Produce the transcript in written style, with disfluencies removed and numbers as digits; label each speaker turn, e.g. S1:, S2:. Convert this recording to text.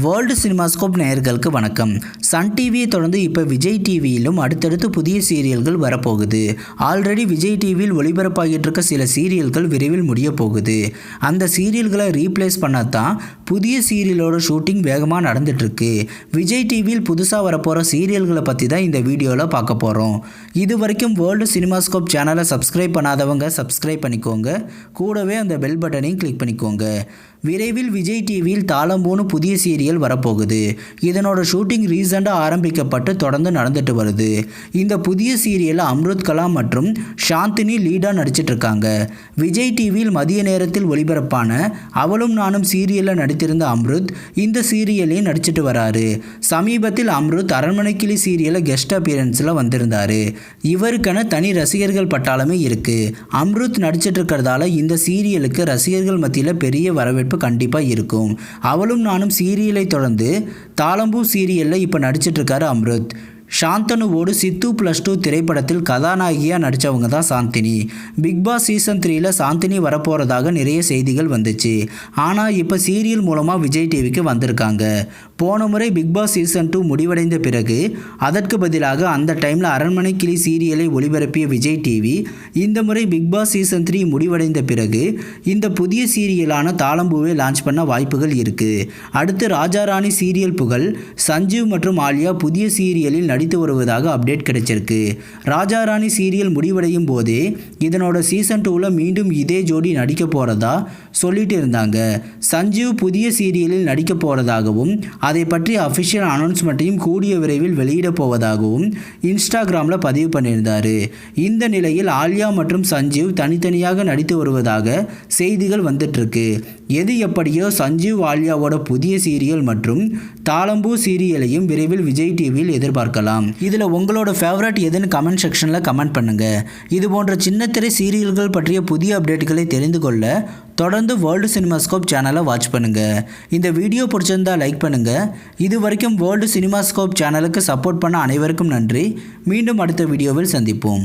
S1: World cinemascope நேயர்களுக்கு வணக்கம். Sun டிவியை தொடர்ந்து இப்போ விஜய் டிவியிலும் அடுத்தடுத்து புதிய சீரியல்கள் வரப்போகுது. ஆல்ரெடி விஜய் டிவியில் ஒளிபரப்பாகிட்டு இருக்க சில சீரியல்கள் விரைவில் முடிய போகுது. அந்த சீரியல்களை ரீப்ளேஸ் பண்ணத்தான் புதிய சீரியலோட ஷூட்டிங் வேகமாக நடந்துட்டுருக்கு. விஜய் டிவியில் புதுசாக வரப்போகிற சீரியல்களை பற்றி தான் இந்த வீடியோவில் பார்க்க போகிறோம். இது வரைக்கும் வேர்ல்டு சினிமாஸ்கோப் சேனலை சப்ஸ்கிரைப் பண்ணாதவங்க சப்ஸ்கிரைப் பண்ணிக்கோங்க. கூடவே அந்த பெல் பட்டனையும் கிளிக் பண்ணிக்கோங்க. விரைவில் விஜய் டிவியில் தாளம்பூன்னு புதிய சீரியல் வரப்போகுது. இதனோட ஷூட்டிங் ரீசெண்டாக ஆரம்பிக்கப்பட்டு தொடர்ந்து நடந்துட்டு வருது. இந்த புதிய சீரியலில் அம்ருத் கலாம் மற்றும் சாந்தினி லீடாக நடிச்சிட்டு இருக்காங்க. விஜய் டிவியில் மதிய நேரத்தில் ஒளிபரப்பான அவளும் நானும் சீரியலில் நடித்திருந்த அம்ருத் இந்த சீரியலையும் நடிச்சிட்டு வராரு. சமீபத்தில் அம்ருத் அரண்மனைக்கிளி சீரியலில் கெஸ்ட் அப்பியரன்ஸில் வந்திருந்தார். இவருக்கான தனி ரசிகர்கள் பட்டாளமே இருக்குது. அம்ருத் நடிச்சிட்டு இருக்கிறதால இந்த சீரியலுக்கு ரசிகர்கள் மத்தியில் பெரிய வரவேற்பு கண்டிப்பாக இருக்கும். அவளும் நானும் சீரியலை தொடர்ந்து தாளம்பூ சீரியலில் இப்போ நடிச்சிட்டு இருக்காரு அம்ருத். சாந்தனுவோடு சித்து +2 திரைப்படத்தில் கதாநாயகியாக நடித்தவங்க தான் சாந்தினி. பிக் பாஸ் சீசன் 3ல் சாந்தினி வரப்போகிறதாக நிறைய செய்திகள் வந்துச்சு. ஆனால் இப்போ சீரியல் மூலமாக விஜய் டிவிக்கு வந்திருக்காங்க. போன முறை பிக் பாஸ் சீசன் 2 முடிவடைந்த பிறகு அதற்கு பதிலாக அந்த டைமில் அரண்மனைக்கிளி சீரியலை ஒளிபரப்பிய விஜய் டிவி இந்த முறை பிக் பாஸ் சீசன் 3 முடிவடைந்த பிறகு இந்த புதிய சீரியலான தாளம்பூவை லான்ச் பண்ண வாய்ப்புகள் இருக்குது. அடுத்து ராஜாராணி சீரியல் புகழ் சஞ்சீவ் மற்றும் ஆலியா புதிய சீரியலில் நடித்து வருவதாக அப்டேட் கிடைச்சிருக்கு. ராஜாராணி சீரியல் முடிவடையும் போதே இதனோட சீசன் 2ல் மீண்டும் இதே ஜோடி நடிக்க போகிறதா சொல்லிட்டு இருந்தாங்க. சஞ்சீவ் புதிய சீரியலில் நடிக்க போகிறதாகவும் அதை பற்றி அஃபிஷியல் அனௌன்ஸ்மெண்ட்டையும் கூடிய விரைவில் வெளியிட போவதாகவும் இன்ஸ்டாகிராமில் பதிவு பண்ணியிருந்தார். இந்த நிலையில் ஆலியா மற்றும் சஞ்சீவ் தனித்தனியாக நடித்து வருவதாக செய்திகள் வந்துட்டுருக்கு. எது எப்படியோ சஞ்சீவ் ஆலியாவோட புதிய சீரியல் மற்றும் தாளம்பூ சீரியலையும் விரைவில் விஜய் டிவியில் எதிர்பார்க்கலாம். இதில் உங்களோட ஃபேவரட் எதுன்னு கமெண்ட் செக்ஷனில் கமெண்ட் பண்ணுங்கள். இது போன்ற சின்னத்திரை சீரியல்கள் பற்றிய புதிய அப்டேட்டுகளை தெரிந்து கொள்ள தொடர்ந்து வேர்ல்டு சினிமாஸ்கோப் சேனலை வாட்ச் பண்ணுங்கள். இந்த வீடியோ பிடிச்சிருந்தால் லைக் பண்ணுங்கள். இது வரைக்கும் வேர்ல்டு சினிமாஸ்கோப் சேனலுக்கு சப்போர்ட் பண்ண அனைவருக்கும் நன்றி. மீண்டும் அடுத்த வீடியோவில் சந்திப்போம்.